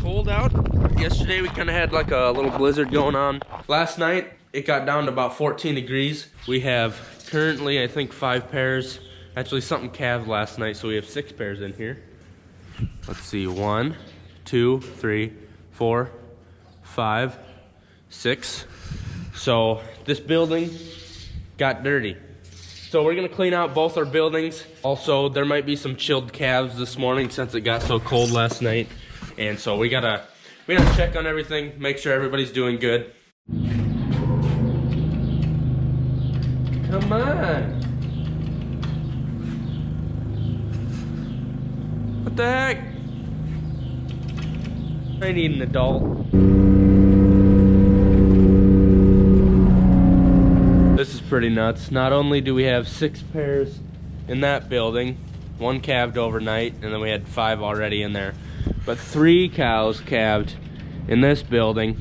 cold out. Yesterday we kind of had like a little blizzard going on. Last night it got down to about 14 degrees. We have currently, I think, 5 pairs. Actually, something calved last night, so we have 6 pairs in here. Let's see, 1, 2, 3, 4, 5, 6. So this building got dirty. So we're gonna clean out both our buildings. Also, there might be some chilled calves this morning since it got so cold last night. And so we gotta check on everything, make sure everybody's doing good. Come on. What the heck? I need an adult. This is pretty nuts. Not only do we have 6 pairs in that building, 1 calved overnight, and then we had 5 already in there, but 3 cows calved in this building,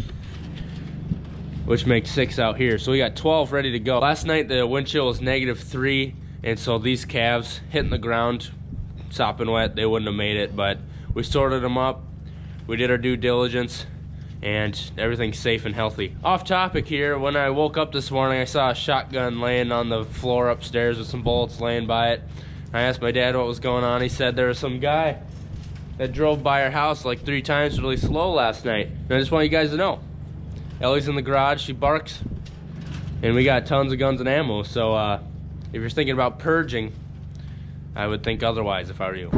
which makes 6 out here. So we got 12 ready to go. Last night the wind chill was -3, and so these calves hitting the ground sopping wet, they wouldn't have made it, but we sorted them up, we did our due diligence, and everything's safe and healthy. Off topic here, when I woke up this morning, I saw a shotgun laying on the floor upstairs with some bullets laying by it. I asked my dad what was going on. He said there was some guy that drove by our house like 3 times really slow last night. And I just want you guys to know, Ellie's in the garage, she barks, and we got tons of guns and ammo. So if you're thinking about purging, I would think otherwise if I were you.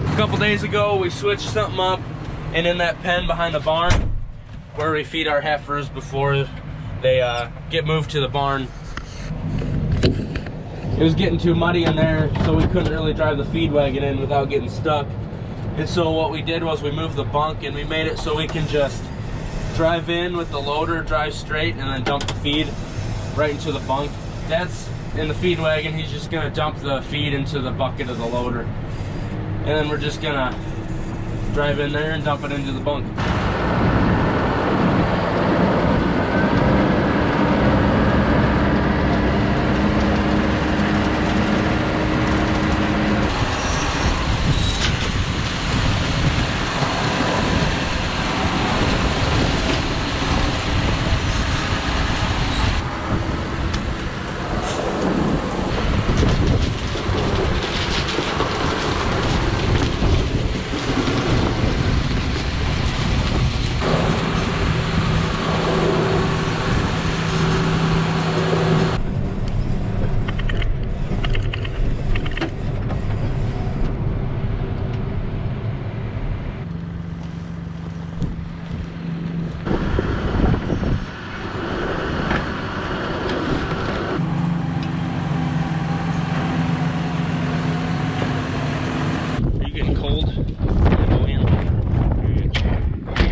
A couple days ago we switched something up, and in that pen behind the barn where we feed our heifers before they get moved to the barn, it was getting too muddy in there, so we couldn't really drive the feed wagon in without getting stuck. And so what we did was we moved the bunk, and we made it so we can just drive in with the loader, drive straight, and then dump the feed right into the bunk. Dad's in the feed wagon, he's just gonna dump the feed into the bucket of the loader. And then we're just gonna drive in there and dump it into the bunk.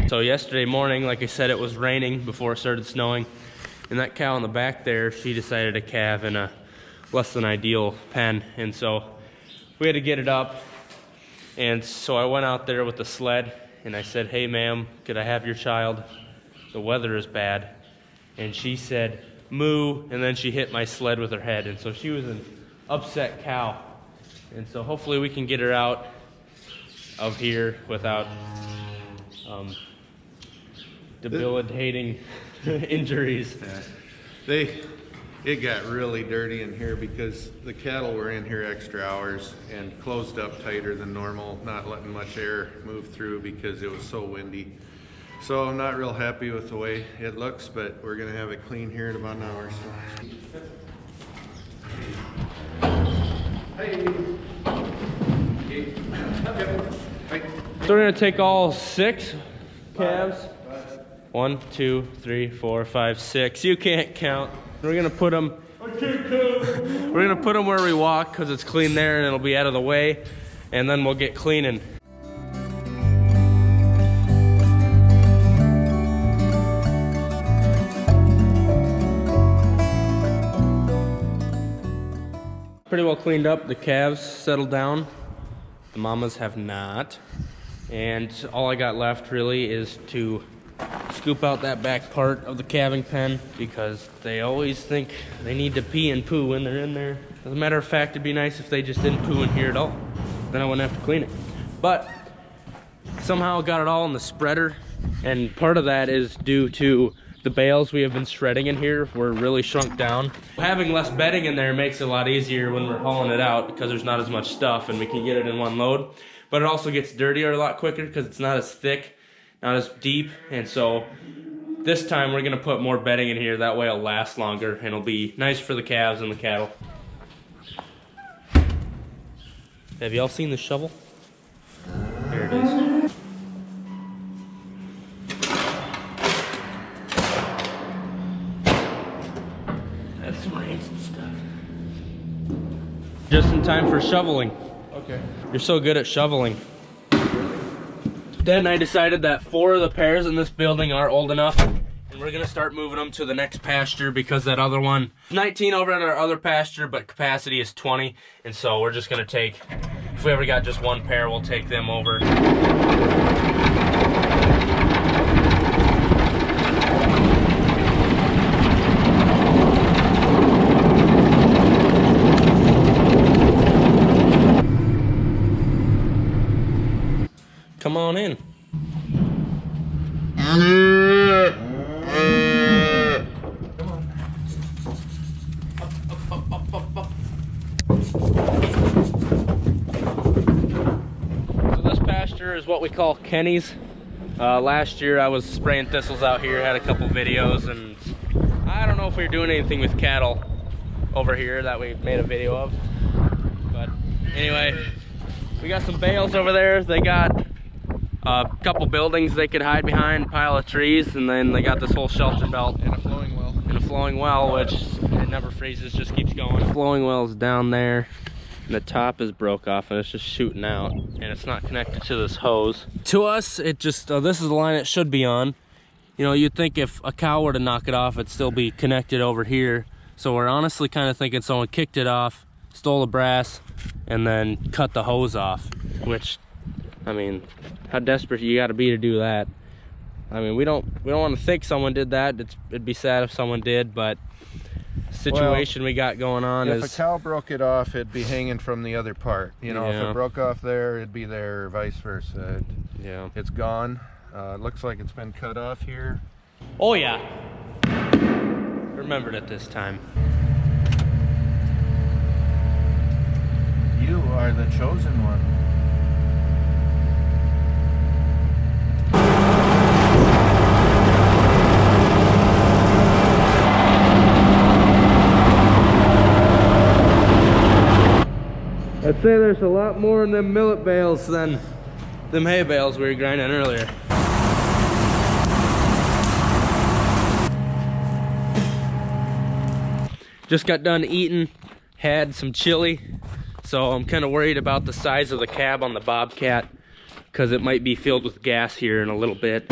So yesterday morning, like I said, it was raining before it started snowing, and that cow in the back there, she decided to calve in a less than ideal pen, and so we had to get it up. And so I went out there with the sled and I said, "Hey ma'am, could I have your child? The weather is bad." And she said, "Moo," and then she hit my sled with her head, and so she was an upset cow. And so hopefully we can get her out of here without debilitating injuries. Yeah. It got really dirty in here because the cattle were in here extra hours and closed up tighter than normal, not letting much air move through because it was so windy. So I'm not real happy with the way it looks, but we're gonna have it clean here in about an hour. So we're gonna take all 6 calves. 1, 2, 3, 4, 5, 6. You can't count. We're gonna put them. We're gonna put them where we walk because it's clean there and it'll be out of the way, and then we'll get cleaning. Pretty well cleaned up. The calves settled down. The mamas have not. And all I got left really is to scoop out that back part of the calving pen, because they always think they need to pee and poo when they're in there. As a matter of fact, it'd be nice if they just didn't poo in here at all. Then I wouldn't have to clean it. But somehow got it all in the spreader, and part of that is due to the bales we have been shredding in here were really shrunk down. Having less bedding in there makes it a lot easier when we're hauling it out, because there's not as much stuff and we can get it in one load. But it also gets dirtier a lot quicker because it's not as thick, not as deep. And so this time we're gonna put more bedding in here, that way it'll last longer and it'll be nice for the calves and the cattle. Have y'all seen the shovel? There it is. That's some rains and stuff. Just in time for shoveling. Okay. You're so good at shoveling. Then I decided that 4 of the pairs in this building are old enough, and we're gonna start moving them to the next pasture, because that other one, 19 over at our other pasture, but capacity is 20, and so we're just gonna take, if we ever got just 1 pair, we'll take them over. Come on in. Come on. Up. So this pasture is what we call Kenny's. Last year I was spraying thistles out here, had a couple videos, and I don't know if we were doing anything with cattle over here that we made a video of. But anyway, we got some bales over there. They got a couple buildings they could hide behind, pile of trees, and then they got this whole shelter belt And a flowing well. and a flowing well, which it never freezes, just keeps going. The flowing well is down there, and the top is broke off and it's just shooting out, and it's not connected to this hose. To us, it just this is the line it should be on. You know, you'd think if a cow were to knock it off, it'd still be connected over here. So we're honestly kind of thinking someone kicked it off, stole the brass, and then cut the hose off, which, I mean, how desperate you got to be to do that? I mean, we don't want to think someone did that. It'd be sad if someone did, but the situation we got going on is, if a cow broke it off, it'd be hanging from the other part. You know, Yeah. if it broke off there, it'd be there, or vice versa. yeah. It's gone. It looks like it's been cut off here. Oh yeah. Remembered it this time. You are the chosen one. I'd say there's a lot more in them millet bales than them hay bales we were grinding earlier. Just got done eating, had some chili, so I'm kind of worried about the size of the cab on the Bobcat, because it might be filled with gas here in a little bit.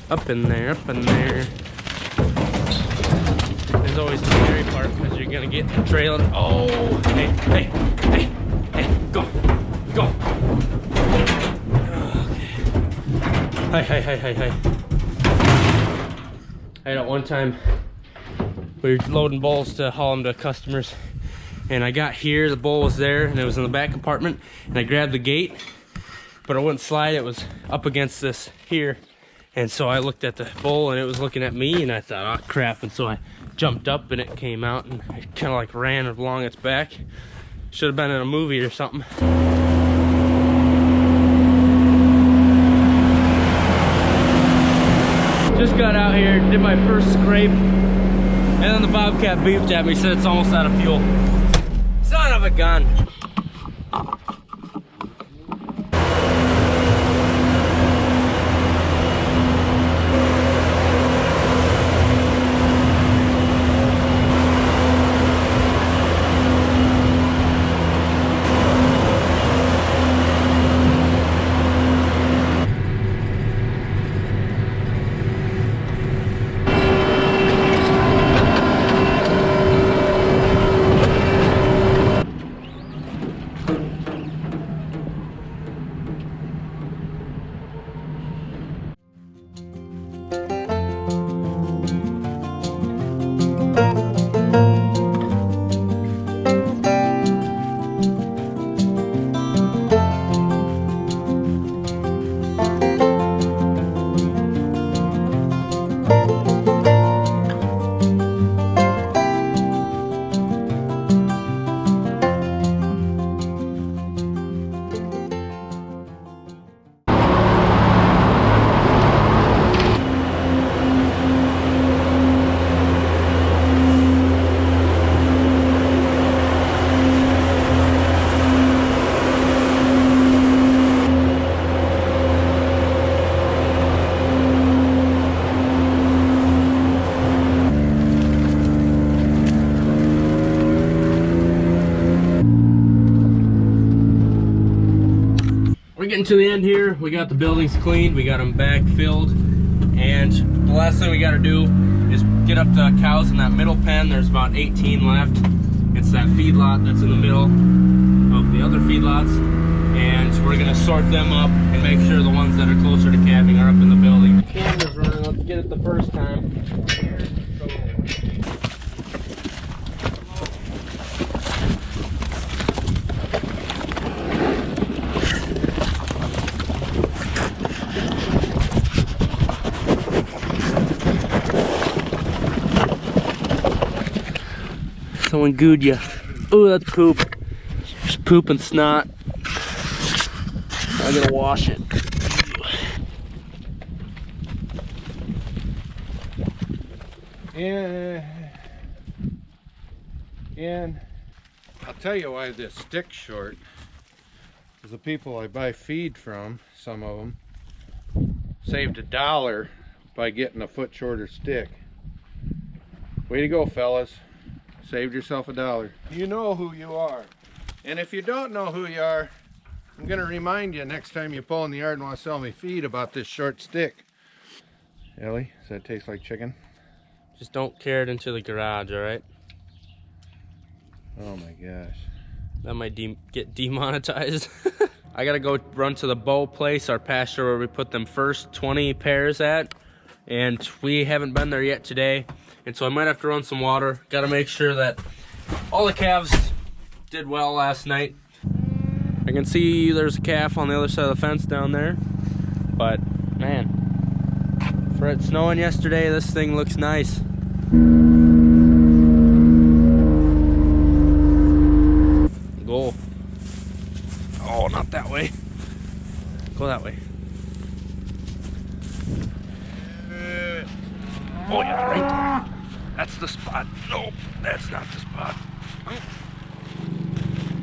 Up in there, up in there. There's always the scary part, because you're gonna get trailing. Oh, hey, go. Okay. Hey. I had at one time, we were loading bulls to haul them to customers, and I got here, the bull was there, and it was in the back compartment, and I grabbed the gate, but it wouldn't slide, it was up against this here. And so I looked at the bull and it was looking at me, and I thought, oh crap. And so I jumped up and it came out and I kind of like ran along its back. Should have been in a movie or something. Just just got out here, did my first scrape, and then the bobcat beeped at me, said it's almost out of fuel. Son of a gun. We're getting to the end here. We got the buildings cleaned, we got them backfilled, and the last thing we got to do is get up the cows in that middle pen. There's about 18 left. It's that feedlot that's in the middle of the other feedlots, and we're gonna sort them up and make sure the ones that are closer to calving are up in the building. The camera's running. Let's get it the first time. Someone gooed you. Oh, that's poop. Just poop and snot. I gotta wash it. And I'll tell you why this stick's short. Because the people I buy feed from, some of them, saved $1 by getting a foot shorter stick. Way to go, fellas. Saved yourself $1. You know who you are. And if you don't know who you are, I'm going to remind you next time you pull in the yard and want to sell me feed about this short stick. Ellie, does that taste like chicken? Just don't carry it into the garage, alright? Oh my gosh. That might get demonetized. I gotta go run to the bow place, our pasture where we put them first 20 pairs at. And we haven't been there yet today. And so I might have to run some water. Gotta make sure that all the calves did well last night. I can see there's a calf on the other side of the fence down there. But man, for it snowing yesterday, this thing looks nice. Go. Oh, not that way. Go that way. Oh yeah, right there. That's the spot. No, that's not the spot.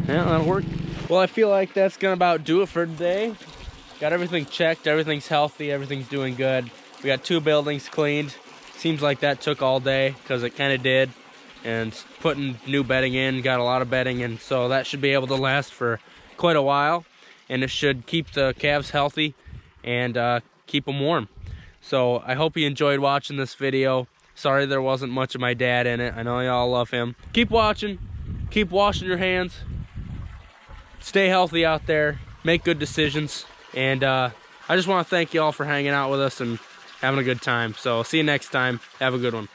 Yeah, that'll work. Well, I feel like that's gonna about do it for today. Got everything checked, everything's healthy, everything's doing good. We got 2 buildings cleaned. Seems like that took all day, because it kind of did. And putting new bedding in, got a lot of bedding, and so that should be able to last for quite a while. And it should keep the calves healthy and keep them warm. So I hope you enjoyed watching this video. Sorry there wasn't much of my dad in it. I know y'all love him. Keep watching. Keep washing your hands. Stay healthy out there. Make good decisions. And I just want to thank y'all for hanging out with us and having a good time. So see you next time. Have a good one.